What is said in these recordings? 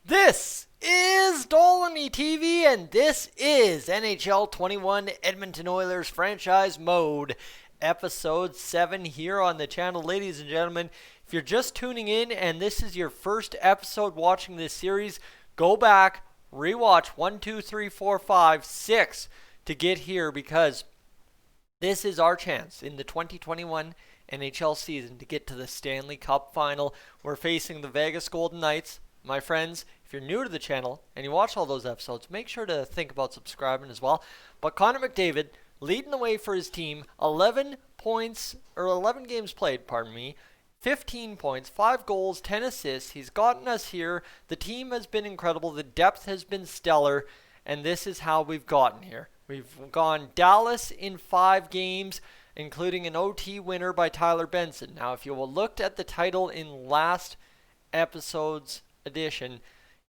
This is Dolynny TV, and this is NHL 21 Edmonton Oilers Franchise Mode, Episode 7 here on the channel. Ladies and gentlemen, if you're just tuning in and this is your first episode watching this series, go back, rewatch 1, 2, 3, 4, 5, 6 to get here, because this is our chance in the 2021 NHL season to get to the Stanley Cup final. We're facing the Vegas Golden Knights. My friends, if you're new to the channel and you watch all those episodes, make sure to think about subscribing as well. But Connor McDavid leading the way for his team, 11 games played, 15 points, 5 goals, 10 assists. He's gotten us here. The team has been incredible. The depth has been stellar. And this is how we've gotten here. We've gone Dallas in 5 games, including an OT winner by Tyler Benson. Now, if you will looked at the title in last episode's edition,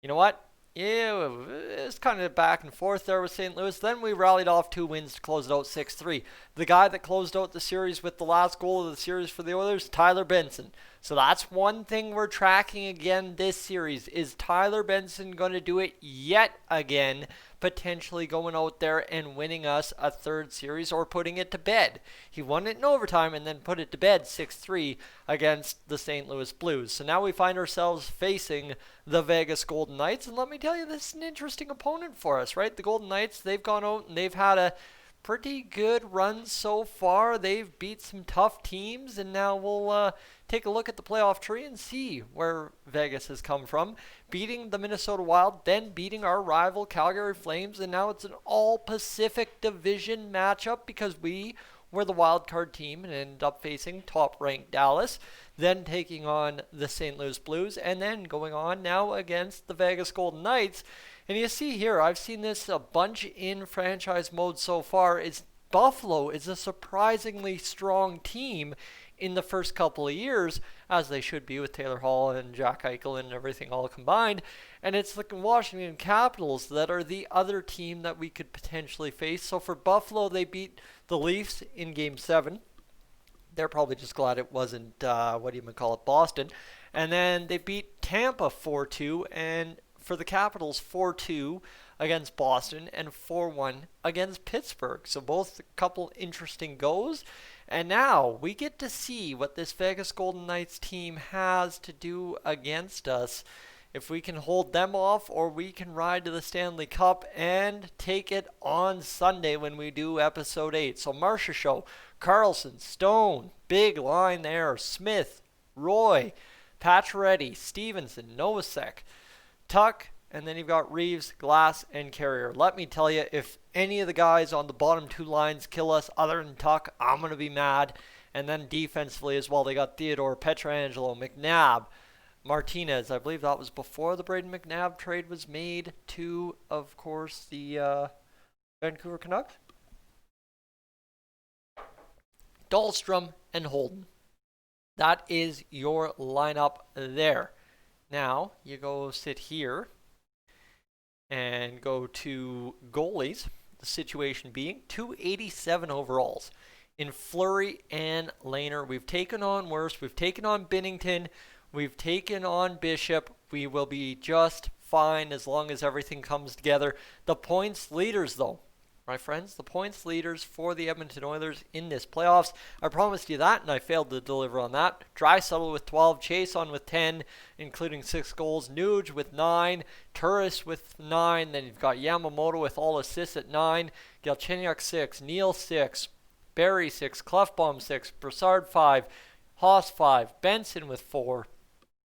you know what? Yeah, it's kind of back and forth there with St. Louis. Then we rallied off 2 wins to close it out 6-3. The guy that closed out the series with the last goal of the series for the Oilers, Tyler Benson. So that's one thing we're tracking again this series. Is Tyler Benson going to do it yet again? Potentially going out there and winning us a third series or putting it to bed. He won it in overtime and then put it to bed 6-3 against the St. Louis Blues. So now we find ourselves facing the Vegas Golden Knights. And let me tell you, this is an interesting opponent for us, right? The Golden Knights, they've gone out and they've had a pretty good run so far. They've beat some tough teams, and now we'll take a look at the playoff tree and see where Vegas has come from. Beating the Minnesota Wild, then beating our rival Calgary Flames, and now it's an all-Pacific Division matchup because we were the wild card team and ended up facing top-ranked Dallas, then taking on the St. Louis Blues, and then going on now against the Vegas Golden Knights. And you see here, I've seen this a bunch in franchise mode so far, is Buffalo is a surprisingly strong team in the first couple of years, as they should be with Taylor Hall and Jack Eichel and everything all combined. And it's the Washington Capitals that are the other team that we could potentially face. So for Buffalo, they beat the Leafs in Game 7. They're probably just glad it wasn't, Boston. And then they beat Tampa 4-2, and for the Capitals 4-2 against Boston and 4-1 against Pittsburgh. So both a couple interesting goes. And now we get to see what this Vegas Golden Knights team has to do against us. If we can hold them off, or we can ride to the Stanley Cup and take it on Sunday when we do episode 8. So Marcia Show, Carlson, Stone, big line there, Smith, Roy, Pacioretty, Stevenson, Novacek, Tuck, and then you've got Reeves, Glass, and Carrier. Let me tell you, if any of the guys on the bottom 2 lines kill us other than Tuck, I'm going to be mad. And then defensively as well, they got Theodore, Pietrangelo, McNabb, Martinez. I believe that was before the Braden McNabb trade was made to, of course, the Vancouver Canucks. Dahlstrom and Holden. That is your lineup there. Now, you go sit here and go to goalies. The situation being 287 overalls in Fleury and Lehner. We've taken on worse. We've taken on Binnington. We've taken on Bishop. We will be just fine as long as everything comes together. The points leaders, though, my friends, the points leaders for the Edmonton Oilers in this playoffs. I promised you that, and I failed to deliver on that. Draisaitl with 12, Chiasson with 10, including 6 goals. Nuge with 9, Turris with 9. Then you've got Yamamoto with all assists at 9. Galchenyuk 6, Neal 6, Barry 6, Clefbaum 6, Brassard 5, Haas 5, Benson with 4,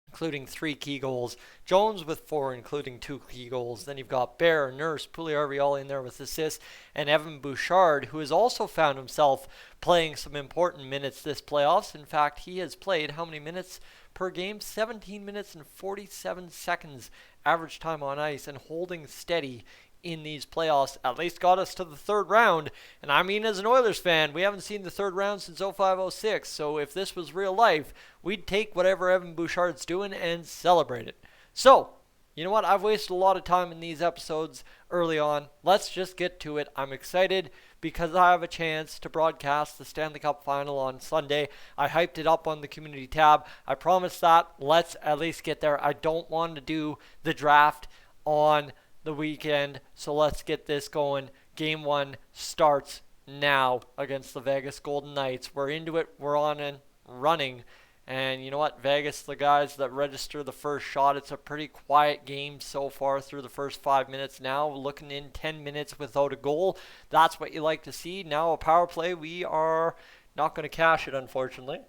including 3 key goals. Jones with 4, including 2 key goals. Then you've got Bear, Nurse, Puljujarvi all in there with assists, and Evan Bouchard, who has also found himself playing some important minutes this playoffs. In fact, he has played how many minutes per game? 17 minutes and 47 seconds average time on ice, and holding steady in these playoffs. At least got us to the 3rd round. And I mean, as an Oilers fan, we haven't seen the 3rd round since 05-06. So if this was real life, we'd take whatever Evan Bouchard's doing and celebrate it. So you know what? I've wasted a lot of time in these episodes early on. Let's just get to it. I'm excited because I have a chance to broadcast the Stanley Cup final on Sunday. I hyped it up on the community tab. I promised that. Let's at least get there. I don't want to do the draft on the weekend, so let's get this going. Game 1 starts now against the Vegas Golden Knights. We're into it. We're on and running. And you know what? Vegas, the guys that register the first shot, it's a pretty quiet game so far through the first 5 minutes. Now looking in 10 minutes without a goal. That's what you like to see. Now a power play. We are not going to cash it, unfortunately.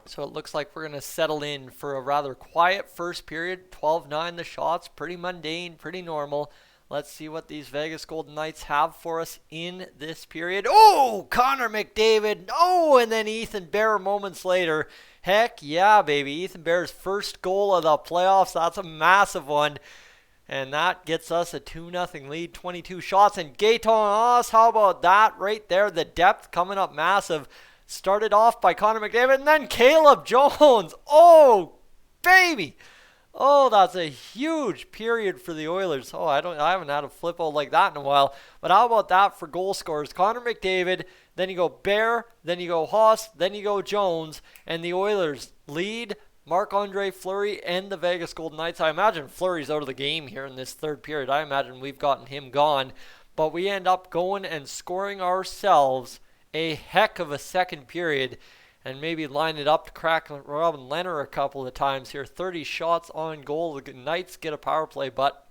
So it looks like we're going to settle in for a rather quiet first period. 12-9 the shots. Pretty mundane, pretty normal. Let's see what these Vegas Golden Knights have for us in this period. Oh, Connor McDavid. Oh, and then Ethan Bear moments later. Heck yeah, baby. Ethan Bear's first goal of the playoffs. That's a massive one. And that gets us a 2-0 lead, 22 shots. And Gaetan Haas, how about that right there? The depth coming up massive. Started off by Connor McDavid and then Caleb Jones. Oh, baby. Oh, that's a huge period for the Oilers. Oh, I haven't had a flip out like that in a while. But how about that for goal scorers? Connor McDavid, then you go Bear, then you go Haas, then you go Jones, and the Oilers lead Marc-Andre Fleury and the Vegas Golden Knights. I imagine Fleury's out of the game here in this third period. I imagine we've gotten him gone. But we end up going and scoring ourselves a heck of a second period. And maybe line it up to crack Robin Lehner a couple of times here. 30 shots on goal. The Knights get a power play, but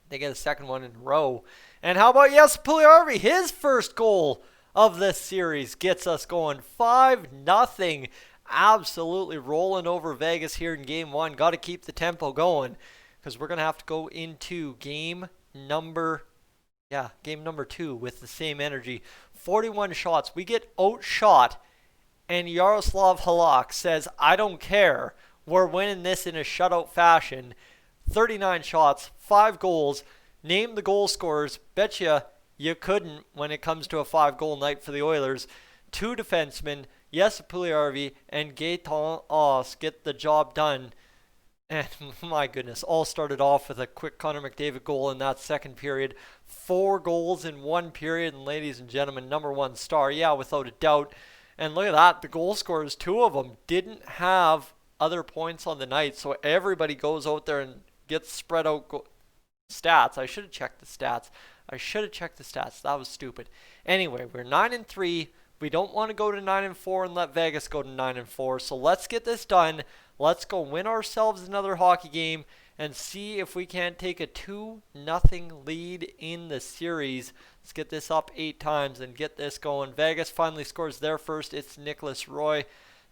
they get a second one in a row. And how about Jesse Puljujärvi? His first goal of this series gets us going 5-0. Absolutely rolling over Vegas here in Game 1. Got to keep the tempo going because we're going to have to go into game number 2 with the same energy. 41 shots. We get outshot. And Yaroslav Halak says, I don't care. We're winning this in a shutout fashion. 39 shots, 5 goals. Name the goal scorers. Betcha you couldn't when it comes to a 5-goal night for the Oilers. 2 defensemen, Jesse Puljujärvi and Gaetan Haas get the job done. And my goodness, all started off with a quick Connor McDavid goal in that second period. 4 goals in 1 period. And ladies and gentlemen, number 1 star. Yeah, without a doubt. And look at that, the goal scorers, 2 of them didn't have other points on the night, so everybody goes out there and gets spread out stats. I should have checked the stats. That was stupid. Anyway, we're 9-3. We don't want to go to 9-4 and let Vegas go to 9-4, so let's get this done. Let's go win ourselves another hockey game and see if we can't take a 2-0 lead in the series. Let's get this up 8 times and get this going. Vegas finally scores their first. It's Nicholas Roy.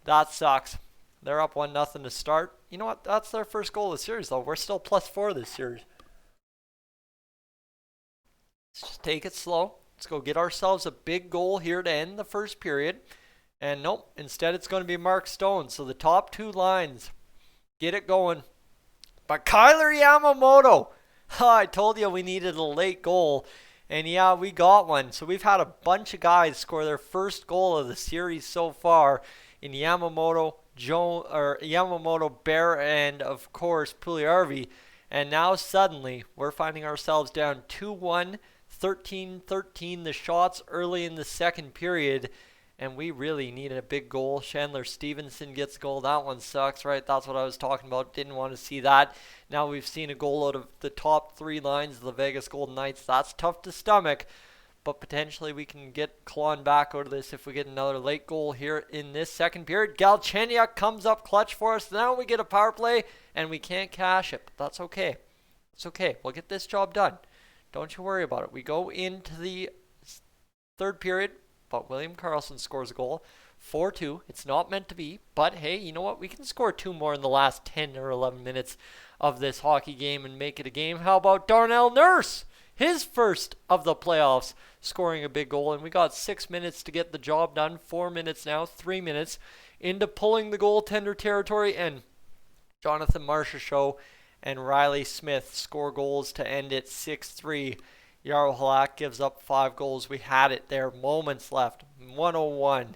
That sucks. They're up 1-0 to start. You know what? That's their first goal of the series, though. We're still +4 this series. Let's just take it slow. Let's go get ourselves a big goal here to end the first period. And nope, instead it's going to be Mark Stone. So the top 2 lines, get it going. But Kyler Yamamoto, I told you we needed a late goal. And yeah, we got one. So we've had a bunch of guys score their first goal of the series so far in Yamamoto, Bear, and of course Puljujärvi. And now suddenly we're finding ourselves down 2-1, 13-13 the shots early in the second period. And we really needed a big goal. Chandler Stevenson gets a goal. That one sucks, right? That's what I was talking about. Didn't want to see that. Now we've seen a goal out of the top 3 lines of the Vegas Golden Knights. That's tough to stomach. But potentially we can get clawing back out of this if we get another late goal here in this second period. Galchenyuk comes up clutch for us. Now we get a power play and we can't cash it. But that's okay. It's okay. We'll get this job done. Don't you worry about it. We go into the third period. But William Karlsson scores a goal, 4-2. It's not meant to be, but hey, you know what? We can score 2 more in the last 10 or 11 minutes of this hockey game and make it a game. How about Darnell Nurse? His first of the playoffs, scoring a big goal, and we got 6 minutes to get the job done. 4 minutes now, 3 minutes into pulling the goaltender territory, and Jonathan Marchessault and Riley Smith score goals to end it 6-3. Jaro Halak gives up 5 goals. We had it there. Moments left. 101.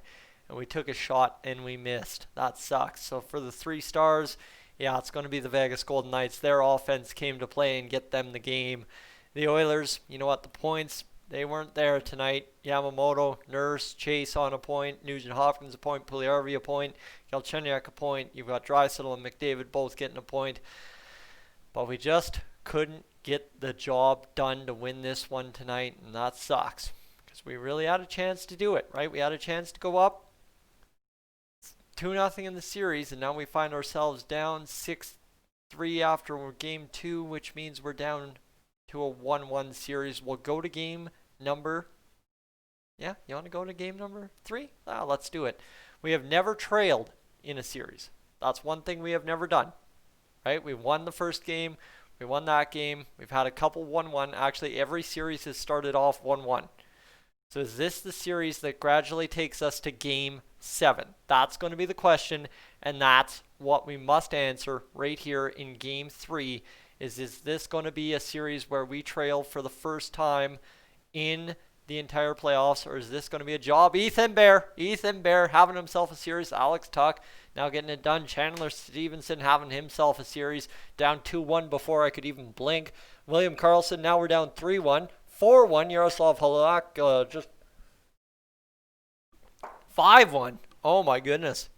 And we took a shot and we missed. That sucks. So for the 3 stars Yeah, it's going to be the Vegas Golden Knights. Their offense came to play and get them the game. The Oilers, you know what, the points, they weren't there tonight. Yamamoto, Nurse, Chase on a point, Nugent Hopkins a point, Puljujarvi a point, Galchenyuk a point. You've got Draisaitl and McDavid both getting a point. But we just couldn't get the job done to win this one tonight, and that sucks. Because we really had a chance to do it, right? We had a chance to go up 2-0 in the series, and now we find ourselves down 6-3 after game 2, which means we're down to a 1-1 series. We'll go to game number... Yeah, you want to go to game number 3? Let's do it. We have never trailed in a series. That's one thing we have never done, right? We won the first game. We won that game. We've had a couple 1-1. Actually, every series has started off 1-1. So is this the series that gradually takes us to game 7? That's going to be the question, and that's what we must answer right here in game 3. Is this going to be a series where we trail for the first time in the entire playoffs, or is this going to be a job? Ethan Bear having himself a series. Alex Tuck now getting it done. Chandler Stevenson having himself a series. Down 2-1 before I could even blink. William Karlsson, now we're down 3-1. 4-1. Yaroslav Halak just 5-1. Oh my goodness.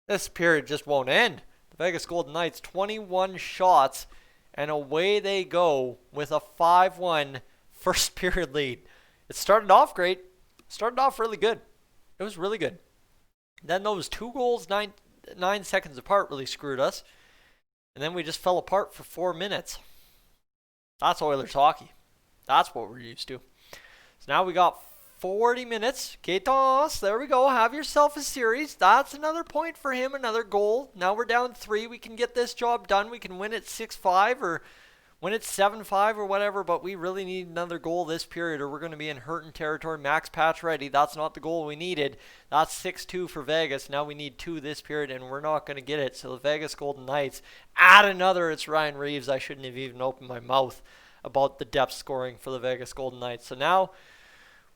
This period just won't end. The Vegas Golden Knights 21 shots, and away they go with a 5-1 first period lead. It started off great. Started off really good. It was really good. Then those 2 goals 9 seconds apart really screwed us. And then we just fell apart for 4 minutes. That's Oilers hockey. That's what we're used to. So now we got 40 minutes. Gaetan, there we go. Have yourself a series. That's another point for him. Another goal. Now we're down 3. We can get this job done. We can win it 6-5 or win it 7-5 or whatever, but we really need another goal this period or we're going to be in hurting territory. Max Pacioretty, that's not the goal we needed. That's 6-2 for Vegas. Now we need 2 this period, and we're not going to get it. So the Vegas Golden Knights add another. It's Ryan Reeves. I shouldn't have even opened my mouth about the depth scoring for the Vegas Golden Knights. So now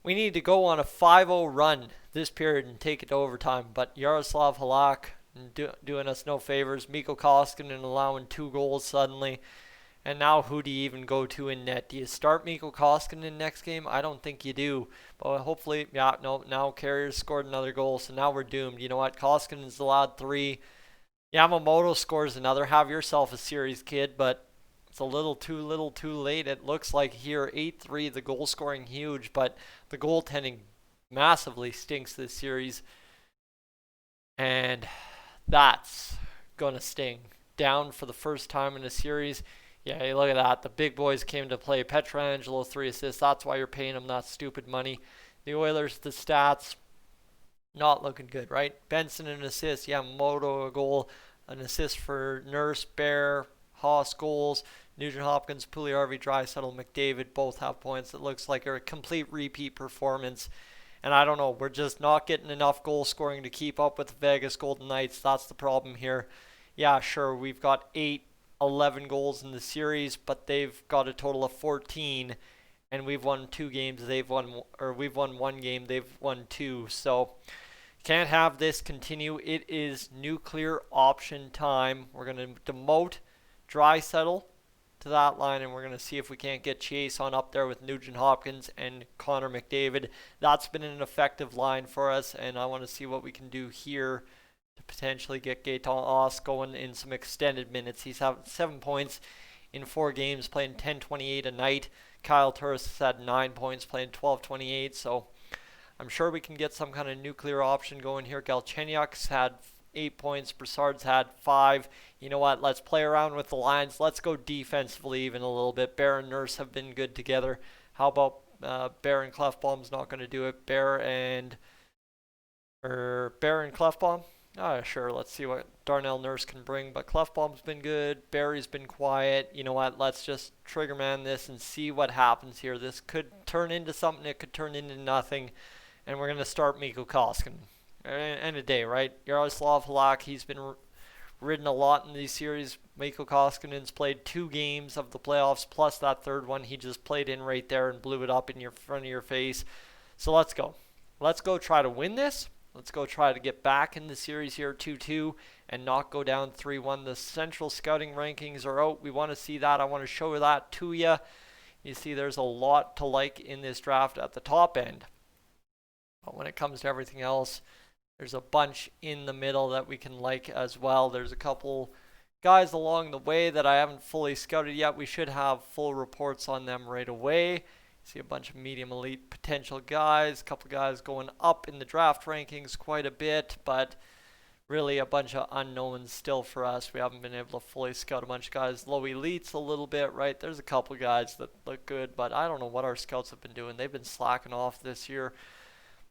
we need to go on a 5-0 run this period and take it to overtime. But Yaroslav Halak doing us no favors. Mikko Koskinen allowing 2 goals suddenly. And now who do you even go to in net? Do you start Mikko Koskinen next game? I don't think you do. But hopefully, now Carrier's scored another goal, so now we're doomed. You know what? Koskinen's allowed 3. Yamamoto scores another. Have yourself a series, kid, but it's a little too late. It looks like here, 8-3, the goal scoring huge, but the goaltending massively stinks this series. And that's going to sting. Down for the first time in a series. Yeah, look at that. The big boys came to play. Pietrangelo, 3 assists. That's why you're paying him that stupid money. The Oilers, the stats, not looking good, right? Benson, an assist. Yamamoto, a goal. An assist for Nurse, Bear, Haas, goals. Nugent Hopkins, Puljujarvi, Draisaitl, McDavid both have points. It looks like a complete repeat performance. And I don't know. We're just not getting enough goal scoring to keep up with the Vegas Golden Knights. That's the problem here. Yeah, sure, we've got 11 goals in the series, but they've got a total of 14, and we've won 2 games. We've won 1 game. They've won 2. So can't have this continue. It is nuclear option time. We're going to demote Draisaitl to that line, and we're going to see if we can't get Chase on up there with Nugent Hopkins and Connor McDavid. That's been an effective line for us, and I want to see what we can do here to potentially get Gaetan Oss going in some extended minutes. He's having 7 points in 4 games, playing 10-28 a night. Kyle Turris has had 9 points, playing 12-28. So I'm sure we can get some kind of nuclear option going here. Galchenyuk's had 8 points. Brassard's had 5. You know what? Let's play around with the lines. Let's go defensively even a little bit. Bear and Nurse have been good together. How about Bear and Clefbaum's not going to do it? Bear and Clefbaum? Sure, let's see what Darnell Nurse can bring. But Clefbaum's been good. Barry's been quiet. You know what? Let's just trigger man this and see what happens here. This could turn into something. It could turn into nothing. And we're going to start Mikko Koskinen. End of day, right? Yaroslav Halak, he's been ridden a lot in these series. Mikko Koskinen's played 2 games of the playoffs, plus that third one he just played in right there and blew it up in front of your face. So let's go. Let's go try to win this. Let's go try to get back in the series here 2-2 and not go down 3-1. The central scouting rankings are out. We want to see that. I want to show that to you. You see there's a lot to like in this draft at the top end. But when it comes to everything else, there's a bunch in the middle that we can like as well. There's a couple guys along the way that I haven't fully scouted yet. We should have full reports on them right away. See a bunch of medium elite potential guys, a couple guys going up in the draft rankings quite a bit, but really a bunch of unknowns still for us. We haven't been able to fully scout a bunch of guys. Low elites a little bit, right? There's a couple guys that look good, but I don't know what our scouts have been doing. They've been slacking off this year.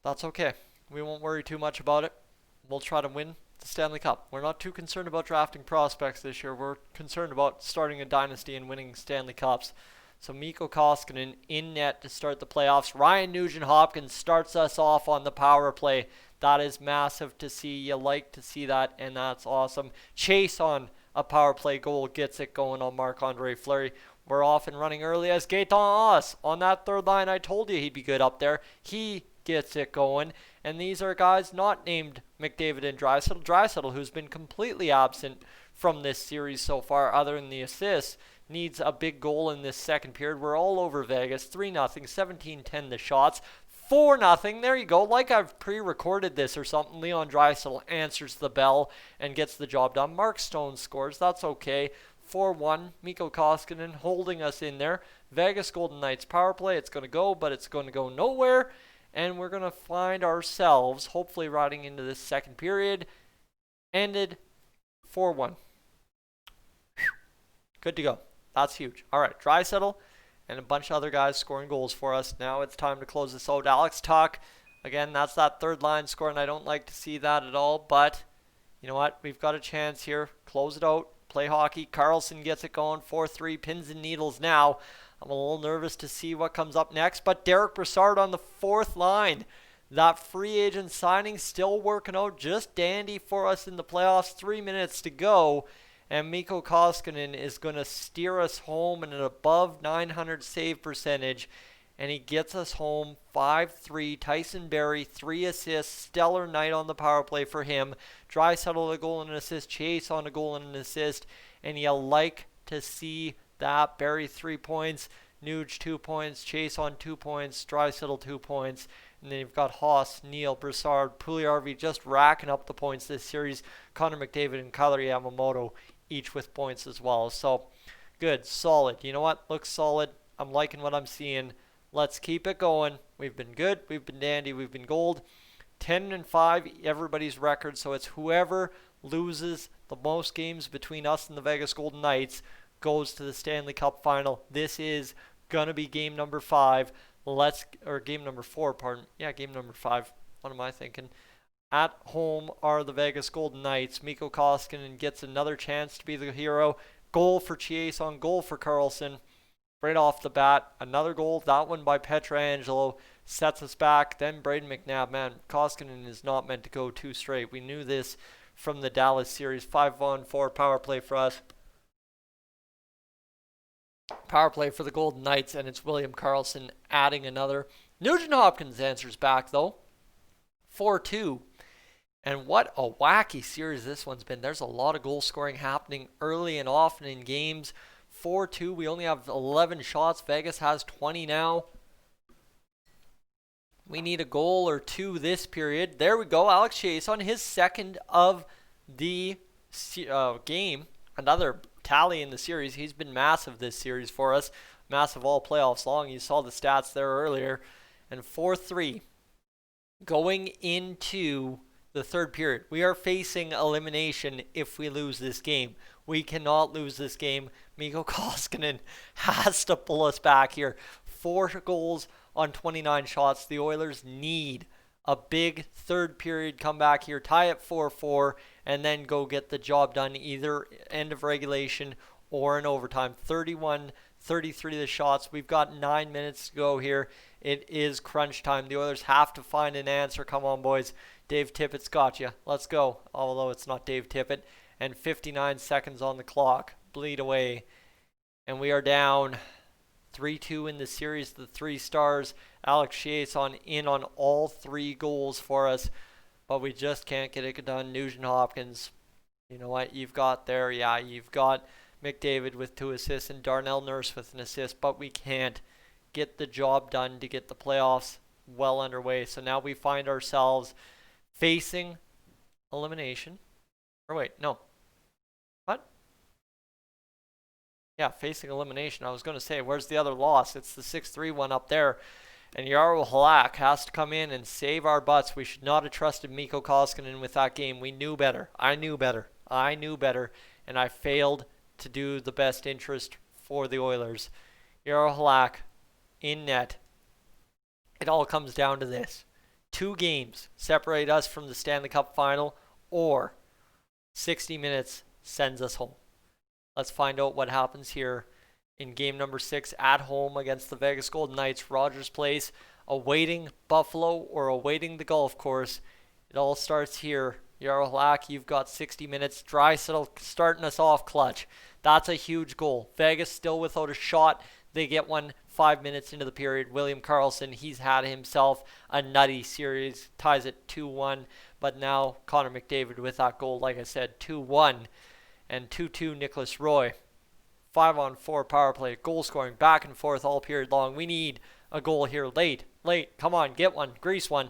That's okay. We won't worry too much about it. We'll try to win the Stanley Cup. We're not too concerned about drafting prospects this year. We're concerned about starting a dynasty and winning Stanley Cups. So Mikko Koskinen in net to start the playoffs. Ryan Nugent-Hopkins starts us off on the power play. That is massive to see. You like to see that, and that's awesome. Chase on a power play goal gets it going on Marc-Andre Fleury. We're off and running early as Gaetan Haas on that third line. I told you he'd be good up there. He gets it going. And these are guys not named McDavid and Draisaitl. Draisaitl, who's been completely absent from this series so far, other than the assists, needs a big goal in this second period. We're all over Vegas. 3-0, 17-10 the shots. 4-0, there you go. Like I've pre-recorded this or something. Leon Draisaitl answers the bell and gets the job done. Mark Stone scores. That's okay. 4-1. Mikko Koskinen holding us in there. Vegas Golden Knights power play. It's going to go, but it's going to go nowhere. And we're going to find ourselves, hopefully riding into this second period, ended 4-1. Good to go. That's huge. All right, Draisaitl and a bunch of other guys scoring goals for us. Now it's time to close this out. Alex Tuch, again, that's that third line scoring. I don't like to see that at all, but you know what? We've got a chance here. Close it out. Play hockey. Carlson gets it going. 4-3. Pins and needles now. I'm a little nervous to see what comes up next, but Derek Brassard on the fourth line. That free agent signing still working out just dandy for us in the playoffs. 3 minutes to go, and Mikko Koskinen is going to steer us home in an above 900 save percentage, and he gets us home 5-3. Tyson Barrie, 3 assists, stellar night on the power play for him. Draisaitl a goal and an assist, Chase on a goal and an assist, and you like to see that. Barrie 3 points, Nuge 2 points, Chase on 2 points, Draisaitl 2 points, and then you've got Haas, Neal, Brassard, Puljujarvi just racking up the points this series. Connor McDavid and Kailer Yamamoto each with points as well. So good, solid. You know what? Looks solid. I'm liking what I'm seeing. Let's keep it going. We've been good. We've been dandy. We've been gold. 10-5, everybody's record. So it's whoever loses the most games between us and the Vegas Golden Knights goes to the Stanley Cup final. This is going to be game number 5. Game number 4, pardon. Yeah, game number 5. What am I thinking? At home are the Vegas Golden Knights. Mikko Koskinen gets another chance to be the hero. Goal for Chase on goal for Carlson. Right off the bat, another goal. That one by Pietrangelo sets us back. Then Braden McNabb. Man, Koskinen is not meant to go 2 straight. We knew this from the Dallas series. 5-on-4 power play for us. Power play for the Golden Knights, and it's William Karlsson adding another. Nugent-Hopkins answers back, though. 4-2. And what a wacky series this one's been. There's a lot of goal scoring happening early and often in games. 4-2. We only have 11 shots. Vegas has 20 now. We need a goal or 2 this period. There we go. Alex Chase on his second of the game. Another tally in the series. He's been massive this series for us. Massive all playoffs long. You saw the stats there earlier. And 4-3. Going into the third period. We are facing elimination if we lose this game. We cannot lose this game. Mikko Koskinen has to pull us back here. 4 goals on 29 shots. The Oilers need a big third period comeback here. Tie it 4-4 and then go get the job done either end of regulation or in overtime. 31-33 the shots. We've got 9 minutes to go here. It is crunch time. The Oilers have to find an answer. Come on, boys. Dave Tippett's got you. Let's go. Although it's not Dave Tippett. And 59 seconds on the clock. Bleed away. And we are down 3-2 in the series. The 3 stars. Alex Chase on all 3 goals for us. But we just can't get it done. Nugent Hopkins You know what you've got there? Yeah, you've got McDavid with 2 assists and Darnell Nurse with an assist, but we can't get the job done to get the playoffs well underway. So now we find ourselves facing elimination. Or wait, no. What? Yeah, facing elimination. I was going to say, where's the other loss? It's the 6-3 one up there. And Jarro Halak has to come in and save our butts. We should not have trusted Mikko Koskinen with that game. We knew better. I knew better. And I failed to do the best interest for the Oilers. Jarro Halak in net. It all comes down to this. 2 games separate us from the Stanley Cup final, or 60 minutes sends us home. Let's find out what happens here in game number 6 at home against the Vegas Golden Knights, Rogers Place, awaiting Buffalo or awaiting the golf course. It all starts here. Jarro Halak, you've got 60 minutes. Draisaitl starting us off clutch. That's a huge goal. Vegas still without a shot. They get one 5 minutes into the period. William Karlsson, he's had himself a nutty series. Ties it 2-1. But now Connor McDavid with that goal, like I said, 2-1. And 2-2 Nicholas Roy. 5-on-4 power play. Goal scoring back and forth all period long. We need a goal here late. Come on, get one. Grease one.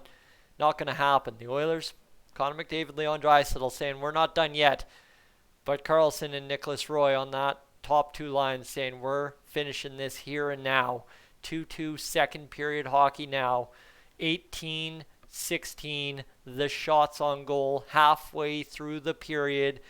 Not going to happen. The Oilers, Connor McDavid, Leon Draisaitl saying we're not done yet. But Karlsson and Nicholas Roy on that top 2 lines saying we're finishing this here and now. 2-2 second period hockey now. 18-16. The shots on goal halfway through the period.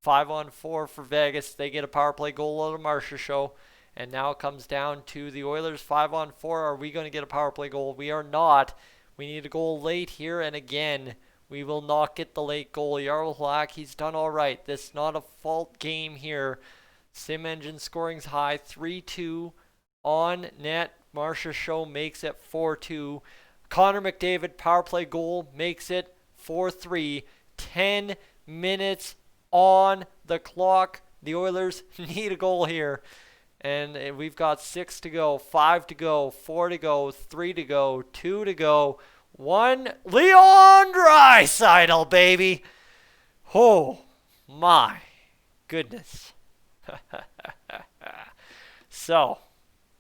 5-on-4 for Vegas. They get a power play goal out of Marcia Show. And now it comes down to the Oilers 5-on-4. Are we going to get a power play goal? We are not. We need a goal late here. And again, we will not get the late goal. Jarro Halak, he's done all right. This is not a fault game here. Sim Engine scoring's high. 3-2 on net. Marcia Show makes it 4-2. Connor McDavid power play goal makes it 4-3. 10 minutes on the clock. The Oilers need a goal here. And we've got 6 to go, 5 to go, 4 to go, 3 to go, 2 to go, 1. Leon Draisaitl, baby. Oh, my goodness. So,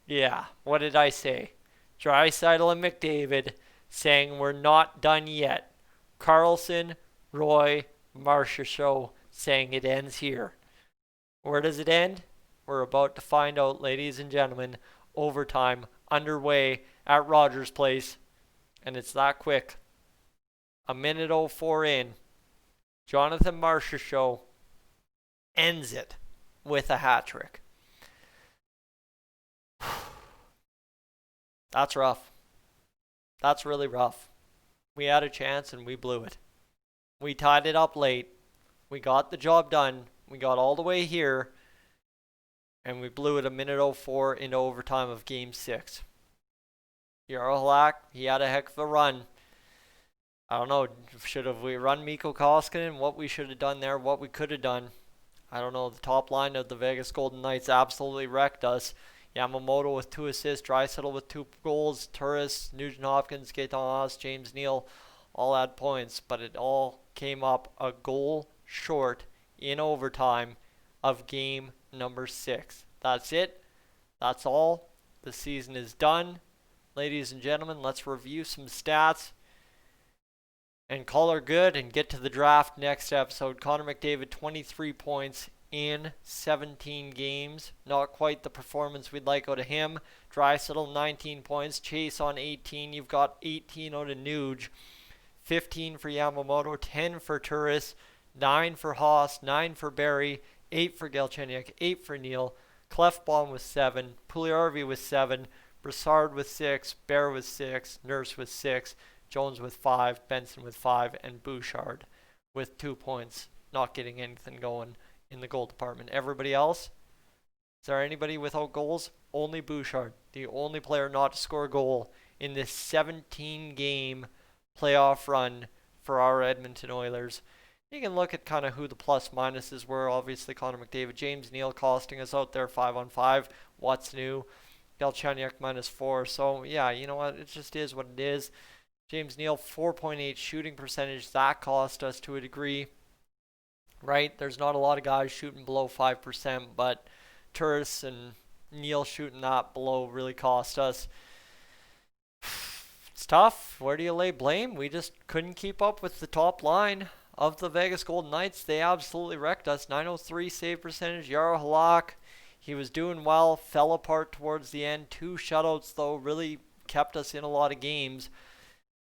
yeah, what did I say? Draisaitl and McDavid saying we're not done yet. Karlsson, Roy, Marcia Show saying it ends here. Where does it end? We're about to find out, ladies and gentlemen. Overtime underway at Rogers Place. And it's that quick. 1:04 in. Jonathan Marcia Show ends it with a hat trick. That's rough. That's really rough. We had a chance and we blew it. We tied it up late. We got the job done. We got all the way here. And we blew it 1:04 into overtime of game 6. Jarro Halak, he had a heck of a run. I don't know, should have we run Mikko Koskinen? What we should have done there, what we could have done. I don't know, the top line of the Vegas Golden Knights absolutely wrecked us. Yamamoto with 2 assists, Draisaitl with 2 goals, Turris, Nugent Hopkins, Gaetan Haas, James Neal, all had points. But it all came up a goal short in overtime of game number 6. That's it. That's all. The season is done. Ladies and gentlemen, let's review some stats and call her good and get to the draft next episode. Connor McDavid, 23 points in 17 games. Not quite the performance we'd like out of him. Draisaitl, 19 points. Chase on 18. You've got 18 out of Nuge. 15 for Yamamoto. 10 for Turris. 9 for Haas. 9 for Barry. 8 for Galchenyuk. 8 for Neal. Clefbaum with 7. Puljujarvi with 7. Brassard with 6. Bear with 6. Nurse with 6. Jones with 5. Benson with 5. And Bouchard with 2 points. Not getting anything going in the goal department. Everybody else? Is there anybody without goals? Only Bouchard. The only player not to score a goal in this 17-game playoff run for our Edmonton Oilers. You can look at kind of who the plus minuses were. Obviously, Connor McDavid, James Neal costing us out there 5-on-5. What's new? Galchenyuk -4. So, yeah, you know what? It just is what it is. James Neal, 4.8 shooting percentage. That cost us to a degree. right? There's not a lot of guys shooting below 5%, but Turris and Neal shooting that below really cost us. It's tough. Where do you lay blame? We just couldn't keep up with the top line of the Vegas Golden Knights. They absolutely wrecked us. 903 save percentage. Jaro Halak, he was doing well, fell apart towards the end. 2 shutouts, though, really kept us in a lot of games.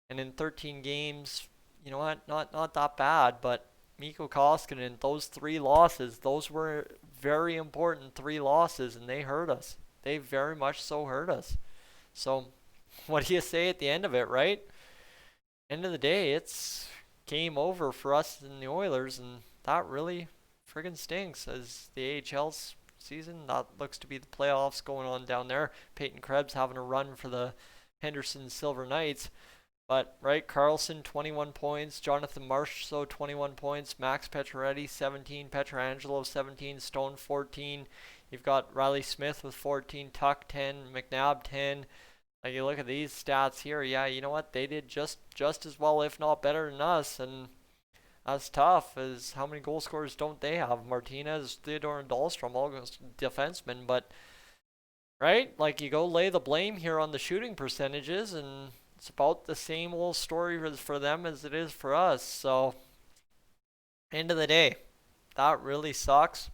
And in 13 games, you know what, not that bad, but Mikko Koskinen, those 3 losses, those were very important 3 losses, and they hurt us. They very much so hurt us. So, what do you say at the end of it, right? End of the day, it's game over for us and the Oilers, and that really friggin' stinks as the AHL season. That looks to be the playoffs going on down there. Peyton Krebs having a run for the Henderson Silver Knights. But, right, Carlson, 21 points. Jonathan Marchessault, 21 points. Max Pacioretty, 17. Pietrangelo, 17. Stone, 14. You've got Riley Smith with 14. Tuck, 10. McNabb, 10. Like, you look at these stats here, yeah, you know what? They did just as well, if not better than us. And that's tough, as how many goal scorers don't they have? Martinez, Theodore, and Dahlstrom, all defensemen. But, right, like, you go lay the blame here on the shooting percentages, and it's about the same old story for them as it is for us. So, end of the day, that really sucks.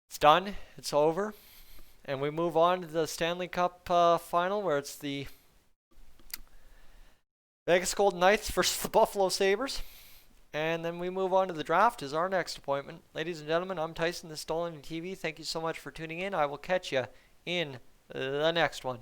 It's done. It's over. And we move on to the Stanley Cup final, where it's the Vegas Golden Knights versus the Buffalo Sabres. And then we move on to the draft as our next appointment. Ladies and gentlemen, I'm Tyson, this is Dolynny TV. Thank you so much for tuning in. I will catch you in the next one.